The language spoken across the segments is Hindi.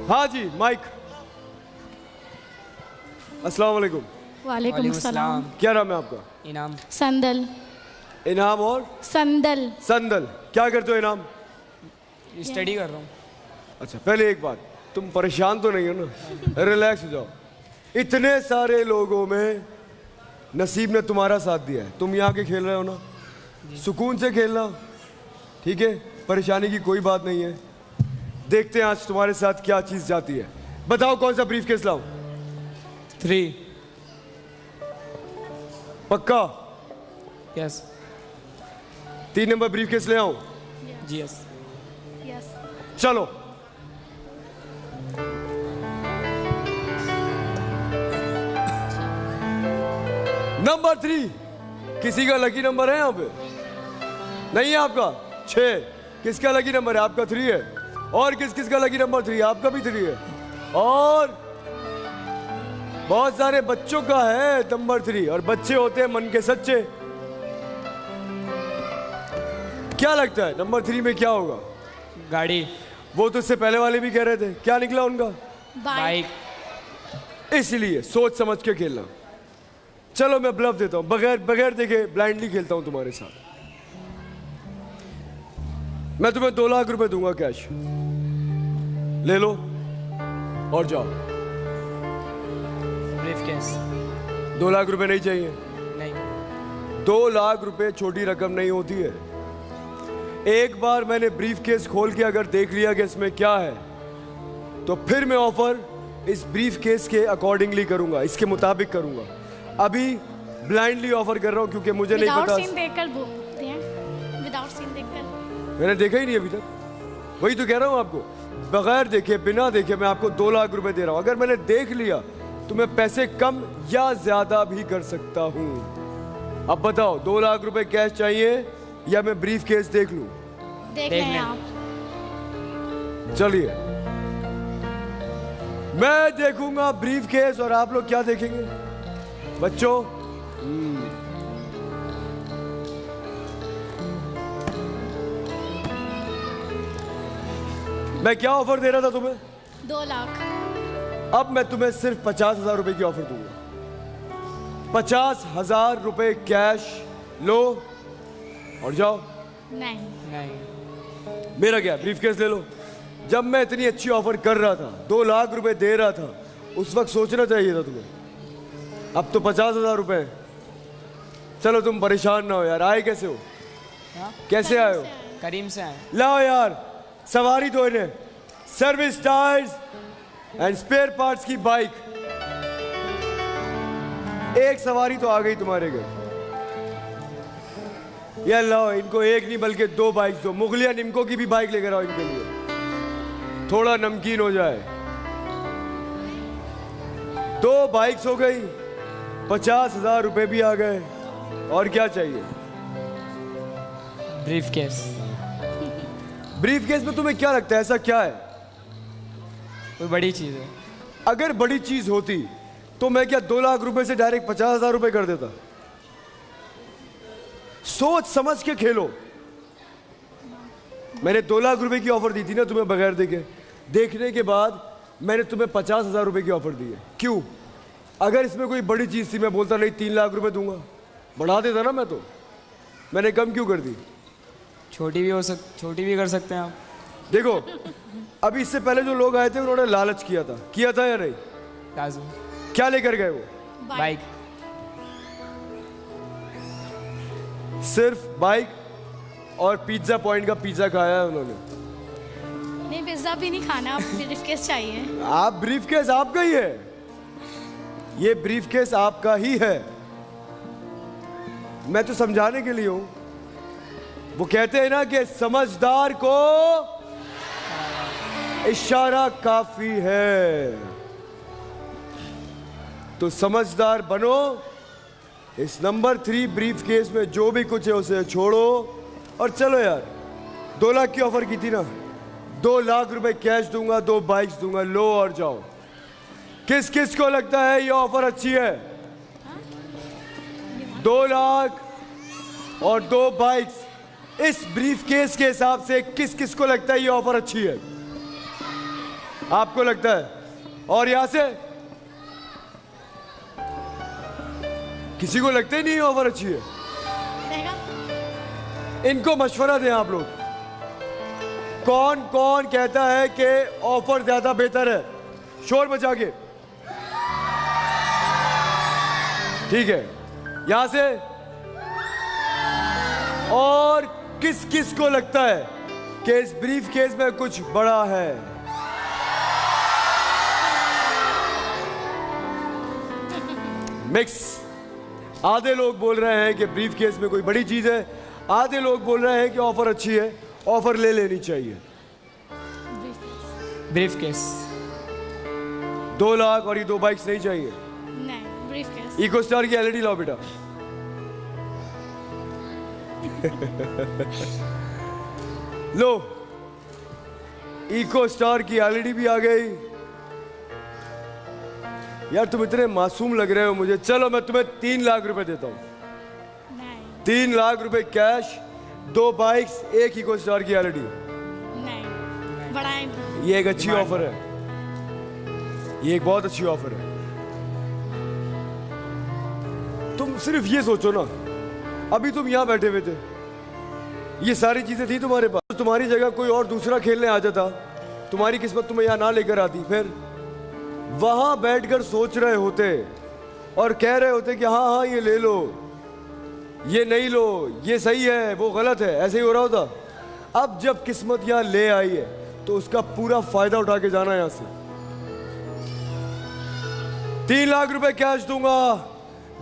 हाँ जी, माइक। अस्सलाम वालेकुम। वालेकुम सलाम। क्या नाम है आपका? इनाम। संदल। इनाम और संदल। संदल। क्या करते हो इनाम? स्टडी कर रहा हूँ। अच्छा, पहले एक बात, तुम परेशान तो नहीं हो ना? रिलैक्स हो जाओ। इतने सारे लोगों में नसीब ने तुम्हारा साथ दिया है, तुम यहाँ के खेल रहे हो ना, सुकून से खेलना, ठीक है? परेशानी की कोई बात नहीं है। देखते हैं आज तुम्हारे साथ क्या चीज जाती है। बताओ कौन सा ब्रीफ केस लाऊं? 3। पक्का? यस। 3 नंबर ब्रीफ केस ले आऊं? जी यस। यस। चलो। नंबर 3। किसी का लकी नंबर है यहाँ पे? नहीं है आपका? 6। किसका लकी नंबर है? आपका 3 है। और किस किस का लकी नंबर 3? आपका भी 3 है। और बहुत सारे बच्चों का है नंबर 3, और बच्चे होते हैं मन के सच्चे। क्या लगता है नंबर 3 में क्या होगा? गाड़ी। वो तो इससे पहले वाले भी कह रहे थे, क्या निकला उनका? बाइक। इसलिए सोच समझ के खेलना। चलो मैं ब्लफ देता हूं, बगैर देखे ब्लाइंडली खेलता हूं तुम्हारे साथ। मैं तुम्हें 2 लाख रुपए दूंगा कैश, ले लो और जाओ। Brief case. 2 लाख रुपए नहीं चाहिए? नहीं। 2 लाख रुपए छोटी रकम नहीं होती है। एक बार मैंने ब्रीफ केस खोल के अगर देख लिया कि इसमें क्या है, तो फिर मैं ऑफर इस ब्रीफ केस के अकॉर्डिंगली करूंगा, इसके मुताबिक करूंगा। अभी ब्लाइंडली ऑफर कर रहा हूं क्योंकि मुझे नहीं पता। सीन देखकर बोलते हैं, विदाउट सीन देखकर। मैंने देखा ही नहीं अभी तक, वही तो कह रहा हूं आपको। बगैर देखे, बिना देखे मैं आपको 2 लाख रुपए दे रहा हूं। अगर मैंने देख लिया तो मैं पैसे कम या ज्यादा भी कर सकता हूं। अब बताओ, 2 लाख रुपए कैश चाहिए या मैं ब्रीफ केस देख लूं? देख लें आप। चलिए, मैं देखूंगा ब्रीफ केस और आप लोग क्या देखेंगे बच्चों? मैं क्या ऑफर दे रहा था तुम्हें? 2 लाख। अब मैं तुम्हें सिर्फ 50,000 रुपए की ऑफर दूंगा। 50,000 रुपए कैश लो और जाओ। नहीं। नहीं। मेरा क्या, ब्रीफ केस ले लो। जब मैं इतनी अच्छी ऑफर कर रहा था, 2 लाख रुपए दे रहा था, उस वक्त सोचना चाहिए था तुम्हें। अब तो 50,000 रुपए। चलो तुम परेशान ना हो यार। आए कैसे हो? कैसे आए हो? करीम से आए। लाओ यार, सवारी दो इन्हें। Service, tyres and spare parts की बाइक। एक सवारी तो आ गई तुम्हारे घर। यार लाओ, इनको एक नहीं बल्कि 2 बाइक दो। मुगलिया निमको की भी बाइक लेकर आओ इनके लिए, थोड़ा नमकीन हो जाए। 2 बाइक्स हो गई, 50,000 रुपए भी आ गए। और क्या चाहिए? Brief case. ब्रीफ केस में तुम्हें क्या लगता है, ऐसा क्या है? कोई बड़ी चीज़ है। अगर बड़ी चीज होती तो मैं क्या 2 लाख रुपए से डायरेक्ट 50,000 रुपए कर देता? सोच समझ के खेलो। मैंने 2 लाख रुपए की ऑफर दी थी ना तुम्हें बगैर देखे। देखने के बाद मैंने तुम्हें 50,000 रुपए की ऑफर दी है। क्यों? अगर इसमें कोई बड़ी चीज थी मैं बोलता नहीं 3 लाख रुपए दूंगा, बढ़ा देता ना मैं। तो मैंने कम क्यों कर दी? छोटी भी कर सकते हैं आप। देखो, अभी इससे पहले जो लोग आए थे उन्होंने लालच किया था या नहीं? काजू। क्या लेकर गए वो? बाइक। सिर्फ बाइक और पिज्जा पॉइंट का पिज्जा खाया है उन्होंने। नहीं, पिज्जा भी नहीं खाना, ब्रीफ केस चाहिए। आप ब्रीफ केस आपका ही है, ये ब्रीफ केस आपका ही है। मैं तो समझाने के लिए हूं। वो कहते हैं ना कि समझदार को इशारा काफी है। तो समझदार बनो। इस नंबर 3 ब्रीफ केस में जो भी कुछ है उसे छोड़ो और चलो यार। 2 लाख की ऑफर की थी ना, 2 लाख रुपए कैश दूंगा, 2 बाइक्स दूंगा, लो और जाओ। किस किस को लगता है ये ऑफर अच्छी है? 2 लाख और 2 बाइक्स, इस ब्रीफ केस के हिसाब से किस किस को लगता है ये ऑफर अच्छी है? आपको लगता है? और यहां से किसी को लगता ही नहीं ऑफर अच्छी है? रहेगा। इनको मशवरा दें आप लोग, कौन कौन कहता है कि ऑफर ज्यादा बेहतर है? शोर बचा के। ठीक है, यहां से। और किस किस को लगता है कि इस ब्रीफ केस में कुछ बड़ा है? मिक्स। आधे लोग बोल रहे हैं कि ब्रीफ केस में कोई बड़ी चीज है, आधे लोग बोल रहे हैं कि ऑफर अच्छी है, ऑफर ले लेनी चाहिए। Brief case. 2 लाख और ये 2 बाइक्स नहीं चाहिए। नहीं, ब्रीफकेस। इको स्टार की एलईडी लाओ बेटा। लो, इको स्टार की एलईडी भी आ गई। यार तुम इतने मासूम लग रहे हो मुझे। चलो मैं तुम्हें 3 लाख रुपए देता हूं। नहीं 3 लाख रुपए कैश, 2 बाइक्स, 1 इको स्टार की एलईडी। नहीं, बढ़ाएंगे। ये एक अच्छी ऑफर है, ये एक बहुत अच्छी ऑफर है। तुम सिर्फ ये सोचो ना, अभी तुम यहां बैठे हुए थे, ये सारी चीजें थी तुम्हारे पास, तुम्हारी जगह कोई और दूसरा खेलने आ जाता, तुम्हारी किस्मत तुम्हें यहां ना लेकर आती, फिर वहां बैठकर सोच रहे होते और कह रहे होते कि हाँ हाँ ये ले लो, ये नहीं लो, ये सही है, वो गलत है, ऐसे ही हो रहा होता। अब जब किस्मत यहां ले आई है तो उसका पूरा फायदा उठा के जाना है यहां से। 3 लाख रुपए कैश दूंगा,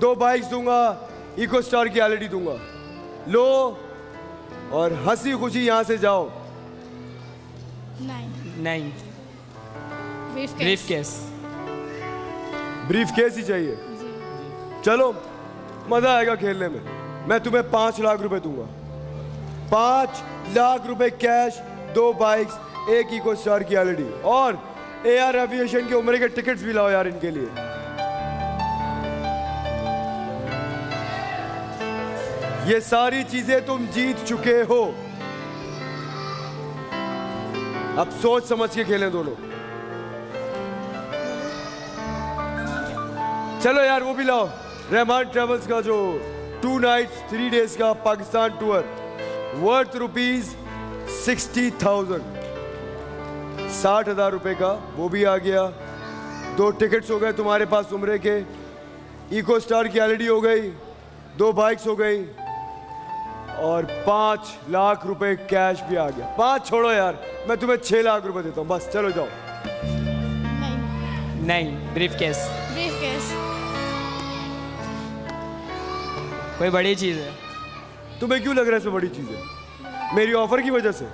2 बाइक्स दूंगा, इको स्टार की एलईडी दूंगा। लो और हंसी खुशी यहां से जाओ। नहीं, नहीं, briefcase. Briefcase. Briefcase ही चाहिए। चलो मजा आएगा खेलने में। मैं तुम्हें 5 लाख रुपए दूंगा। 5 लाख रुपए कैश, 2 बाइक्स, 1 इको स्टार की एलईडी और एआर एविएशन के उम्र के टिकट्स भी लाओ यार इनके लिए। ये सारी चीजें तुम जीत चुके हो। अब सोच समझ के खेलें दोनों। चलो यार वो भी लाओ, रहमान ट्रेवल्स का जो 2 नाइट्स 3 डेज का पाकिस्तान टूर वर्थ ₹60,000, 60,000 रुपए का, वो भी आ गया। 2 टिकट्स हो गए तुम्हारे पास उम्रे के, इको स्टार की एलईडी हो गई, 2 बाइक्स हो गई और 5 लाख रुपए कैश भी आ गया। 5 छोड़ो यार, मैं तुम्हें 6 लाख रुपए देता हूं, बस चलो जाओ। नहीं, नहीं, ब्रीफ केस। ब्रीफकेस। कोई बड़ी चीज है। तुम्हें क्यों लग रहा है इसमें बड़ी चीज है? मेरी ऑफर की वजह से?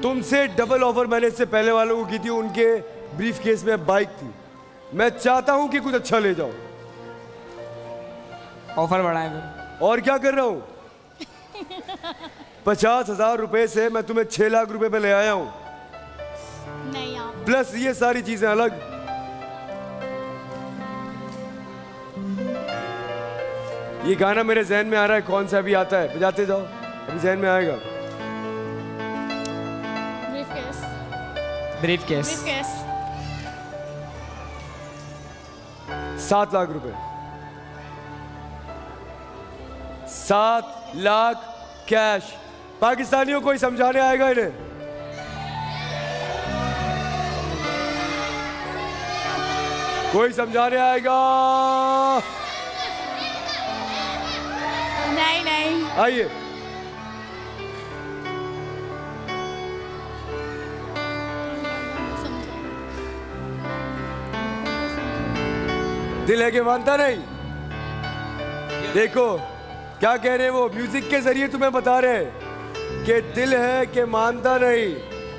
तुमसे डबल ऑफर मैंने इससे पहले वालों को की थी, उनके ब्रीफ केस में बाइक थी। मैं चाहता हूं कि कुछ अच्छा ले जाओ। ऑफर बढ़ाएं फिर। और क्या कर रहा हूं? 50,000 रुपए से मैं तुम्हें 6 लाख रुपए पे ले आया हूं, नहीं आप। प्लस ये सारी चीजें अलग। ये गाना मेरे जहन में आ रहा है, कौन सा अभी आता है, बजाते जाओ, अभी जहन में आएगा। Briefcase. Brief case. Briefcase. 7 lakh रुपए, 7 लाख कैश। पाकिस्तानियों को ही समझाने आएगा इन्हें। कोई समझाने आएगा? नहीं नहीं, आइए। दिल है कि मानता नहीं? देखो क्या कह रहे हैं वो, म्यूजिक के जरिए तुम्हें बता रहे हैं कि दिल है कि मानता नहीं।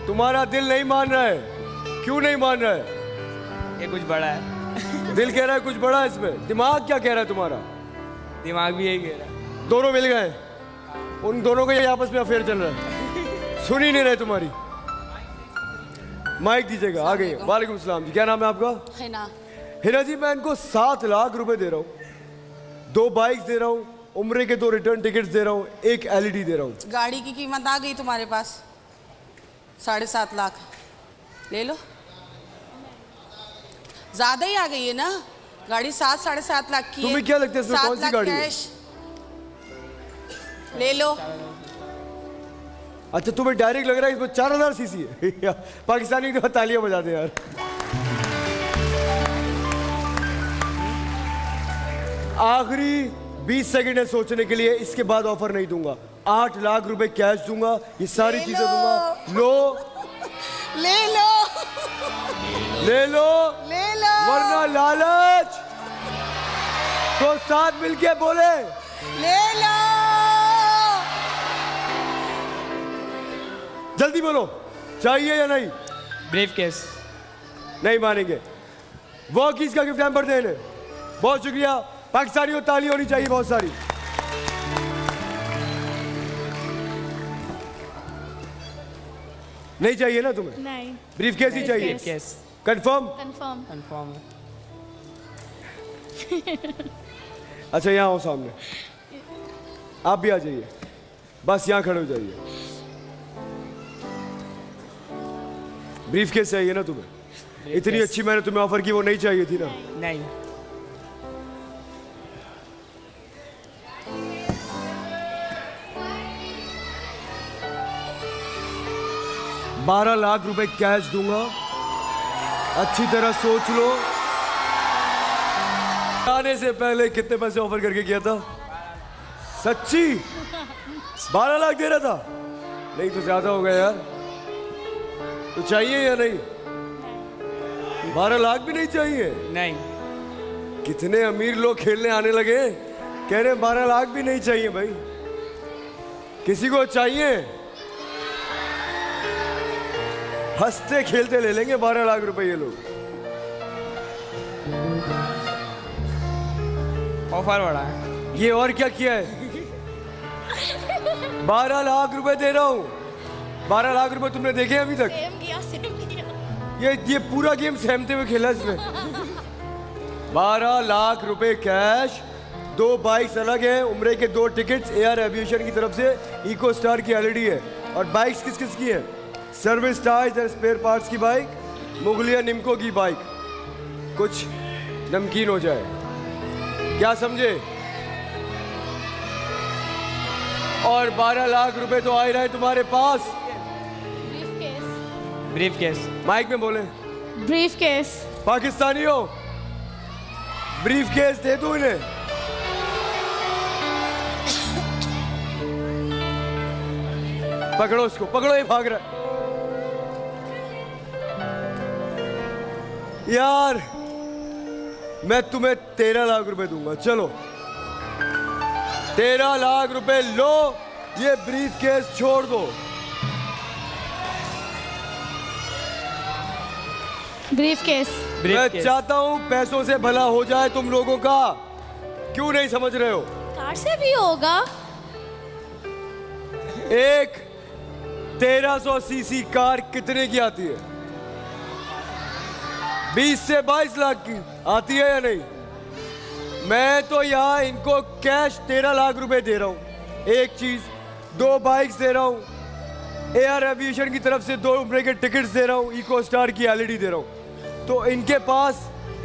तुम्हारा दिल नहीं मान रहा है। क्यों नहीं मान रहा है? ये कुछ बड़ा है। दिल कह रहा है कुछ बड़ा है इसमें, दिमाग क्या कह रहा है तुम्हारा? दिमाग भी यही कह रहा है। दोनों मिल गए, उन दोनों का ये आपस में अफेयर चल रहा है। सुन ही नहीं रहे तुम्हारी। माइक दीजिएगा, आ गई। वालेकुम सलाम जी, क्या नाम है आपका? हिना। हिना जी, मैं इनको 7 लाख रुपए दे रहा हूँ, 2 बाइक्स दे रहा हूँ, उम्रे के 2 रिटर्न टिकट्स दे रहा हूँ, 1 एलईडी दे रहा हूँ। गाड़ी की कीमत आ गई तुम्हारे पास 7.5 लाख, ले लो। ज्यादा ही आ गई है ना गाड़ी 7-7.5 लाख की है। तुम्हें क्या लगता है इसमें 7 कौन सी लाख गाड़ी है? कैश ले लो। अच्छा तुम्हें डायरेक्ट लग रहा है इसमें 4000 सीसी है पाकिस्तानी की तालियां बजा दे यार। आखिरी 20 सेकंड है सोचने के लिए, इसके बाद ऑफर नहीं दूंगा। 8 लाख रुपए कैश दूंगा, ये सारी ले चीजें लो। दूंगा। लो ले लो ले लो, ले लो वरना लालच। तो साथ मिलके बोले ले लो। जल्दी बोलो, चाहिए या नहीं? Brief case. नहीं मानेंगे। वो किसका गिफ्ट हैम्पर देने, बहुत शुक्रिया। पाकिस्तानियों ताली होनी चाहिए बहुत सारी। नहीं चाहिए ना तुम्हें? नहीं, ब्रीफ केस ही चाहिए? Briefcase। Case confirm? Confirm. Confirm है। अच्छा यहाँ आओ सामने, आप भी आ जाइए, बस यहाँ खड़े हो जाइए। ब्रीफ केस चाहिए ना तुम्हें? इतनी अच्छी मैंने तुम्हें ऑफर की, वो नहीं चाहिए थी ना? नहीं। बारह लाख रुपए कैश दूंगा, अच्छी तरह सोच लो। आने से पहले कितने पैसे ऑफर करके किया था? सच्ची 12 लाख दे रहा था? नहीं तो ज्यादा हो गया यार। तो चाहिए या नहीं? 12 लाख भी नहीं चाहिए? नहीं। कितने अमीर लोग खेलने आने लगे, कह रहे 12 लाख भी नहीं चाहिए भाई। किसी को चाहिए? हंसते खेलते ले लेंगे 12 लाख रुपए ये लोग। ऑफर बढ़ा है। ये और क्या किया है? 12 लाख रुपए दे रहा हूं। 12 लाख रुपए तुमने देखे अभी तक? सेम किया, सेम किया। ये पूरा गेम सहमते हुए खेला इसमें। 12 लाख रुपए कैश, 2 बाइक्स अलग हैं, उम्रे के 2 टिकट्स एयर एविएशन की तरफ से, इको स्टार की एलईडी है। और बाइक्स किस किस की है? Service tyres and spare parts की बाइक, मुगलिया निम्को की बाइक। कुछ नमकीन हो जाए, क्या समझे? और 12 लाख रुपए तो आ ही रहे तुम्हारे पास। ब्रीफकेस। Brief case. माइक में बोले। ब्रीफकेस। पाकिस्तानियों, ब्रीफ केस दे दूं इन्हें? पकड़ो इसको, पकड़ो, ये भाग रहा है। यार मैं तुम्हें 13 लाख रुपए दूंगा, चलो 13 लाख रुपए लो, ये ब्रीफ केस छोड़ दो। ब्रीफकेस। मैं चाहता हूं पैसों से भला हो जाए तुम लोगों का, क्यों नहीं समझ रहे हो? कार से भी होगा। एक 1300 सीसी कार कितने की आती है? 20 से 22 लाख की आती है या नहीं? मैं तो यहाँ इनको कैश 13 लाख रुपए दे रहा हूँ, एक चीज, 2 बाइक्स दे रहा हूँ, एयर एविएशन की तरफ से 2 उम्रे के टिकट्स दे रहा हूँ, इको स्टार की एलईडी दे रहा हूँ। तो इनके पास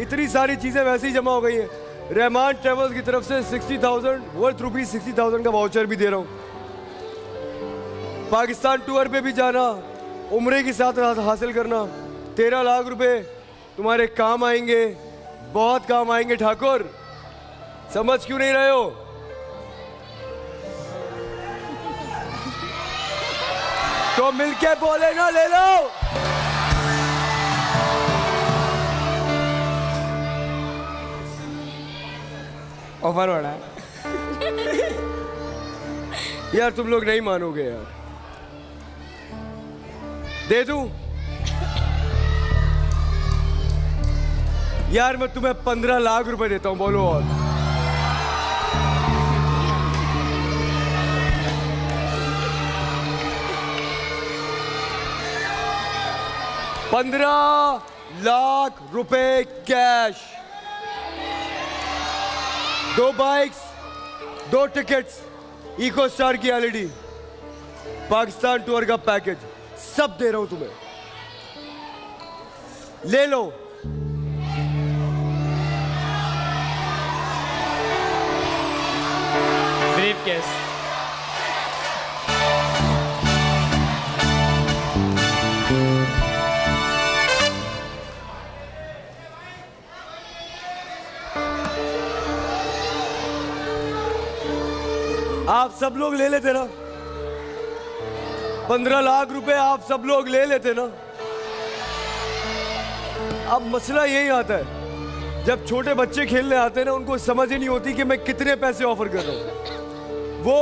इतनी सारी चीजें वैसे ही जमा हो गई हैं। रहमान ट्रेवल्स की तरफ से 60,000 वर्थ रुपीज 60,000 का वाउचर भी दे रहा हूँ। पाकिस्तान टूर पे भी जाना, उम्रे के साथ हासिल करना, 13 लाख रुपए तुम्हारे काम आएंगे, बहुत काम आएंगे ठाकुर। समझ क्यों नहीं रहे हो? तो मिलके बोले ना, ले लो। ऑफर बढ़ा है। यार तुम लोग नहीं मानोगे यार, दे दूं? यार मैं तुम्हें 15 लाख रुपए देता हूं, बोलो और। $15 लाख रुपए cash, 2 bikes, 2 tickets, Eco Star की एलईडी, पाकिस्तान टूर का पैकेज, सब दे रहा हूं तुम्हें, ले लो। केस आप सब लोग ले लेते ना, 15 लाख रुपए आप सब लोग ले लेते ना। अब मसला यही आता है, जब छोटे बच्चे खेलने आते हैं ना, उनको समझ ही नहीं होती कि मैं कितने पैसे ऑफर कर रहा हूं। वो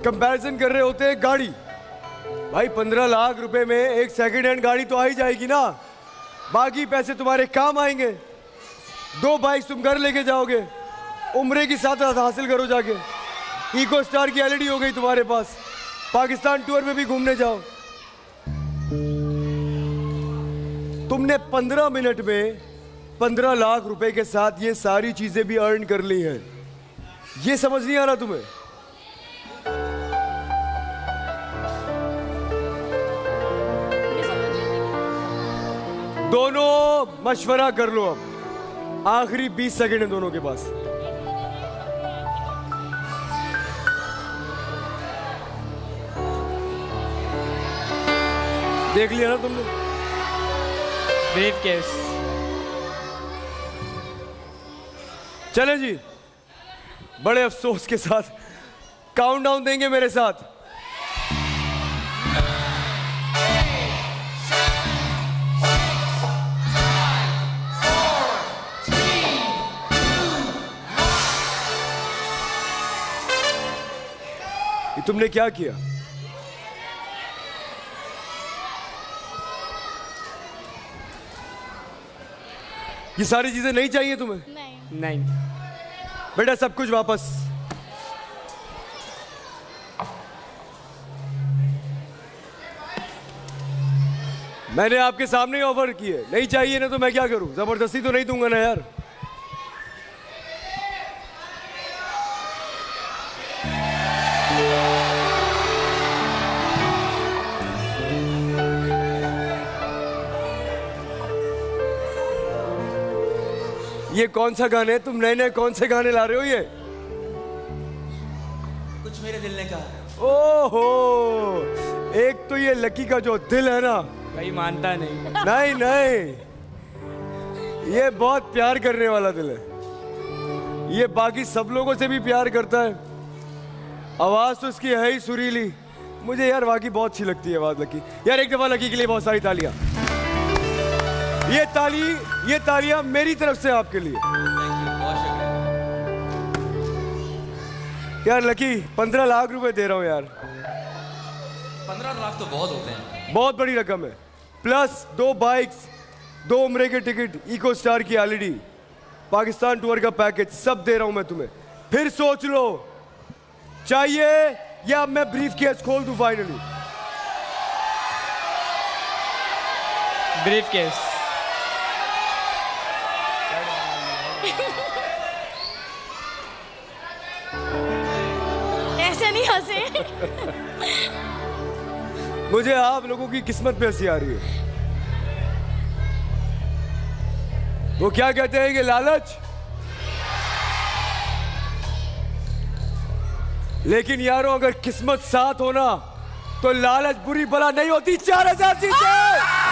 कंपैरिजन कर रहे होते हैं गाड़ी। भाई 15 लाख रुपए में एक सेकंड हैंड गाड़ी तो आ ही जाएगी ना, बाकी पैसे तुम्हारे काम आएंगे। 2 बाइक तुम घर लेके जाओगे, उम्रे की साथ हासिल करो जाके। इको स्टार की एलईडी हो गई तुम्हारे पास, पाकिस्तान टूर में भी घूमने जाओ। तुमने 15 मिनट में 15 लाख रुपए के साथ ये सारी चीजें भी अर्न कर ली हैं। ये समझ नहीं आ रहा तुम्हें? दोनों मशवरा कर लो। अब आखिरी 20 सेकंड है दोनों के पास। देख लिया ना तुमने? ब्रीफ केस चले जी, बड़े अफसोस के साथ काउंटडाउन देंगे मेरे साथ। ये तुमने क्या किया? ये सारी चीजें नहीं चाहिए तुम्हें? नहीं। नहीं बेटा सब कुछ वापस। मैंने आपके सामने ही ऑफर किए, नहीं चाहिए ना तो मैं क्या करूं? जबरदस्ती तो नहीं दूंगा ना यार। ये कौन सा गाने है? तुम नए नए कौन से गाने ला रहे हो? ये कुछ मेरे दिल ने कहा। ओहो, एक तो ये लकी का जो दिल है ना, भाई मानता नहीं। नहीं नहीं, ये बहुत प्यार करने वाला दिल है। ये बाकी सब लोगों से भी प्यार करता है। आवाज तो इसकी है ही सुरीली। मुझे यार वाकई बहुत अच्छी लगती है आवाज लकी। यार एक दफा लकी के लिए बहुत सारी तालियां। ये तालियां मेरी तरफ से आपके लिए। बहुत शुक्रिया। यार लकी 15 लाख रुपए दे रहा हूं यार। 15 लाख तो बहुत होते हैं। बहुत बड़ी रकम है, प्लस 2 बाइक्स, 2 उम्रे के टिकट, इको स्टार की एलईडी, पाकिस्तान टूर का पैकेज, सब दे रहा हूं मैं तुम्हें। फिर सोच लो, चाहिए या मैं ब्रीफ केस खोल दूं फाइनली? ब्रीफ केस ऐसे नहीं हंसे। मुझे आप लोगों की किस्मत पे हंसी आ रही है। वो क्या कहते हैं कि लालच, लेकिन यारों अगर किस्मत साथ हो ना तो लालच बुरी भला नहीं होती। 4000 चीजें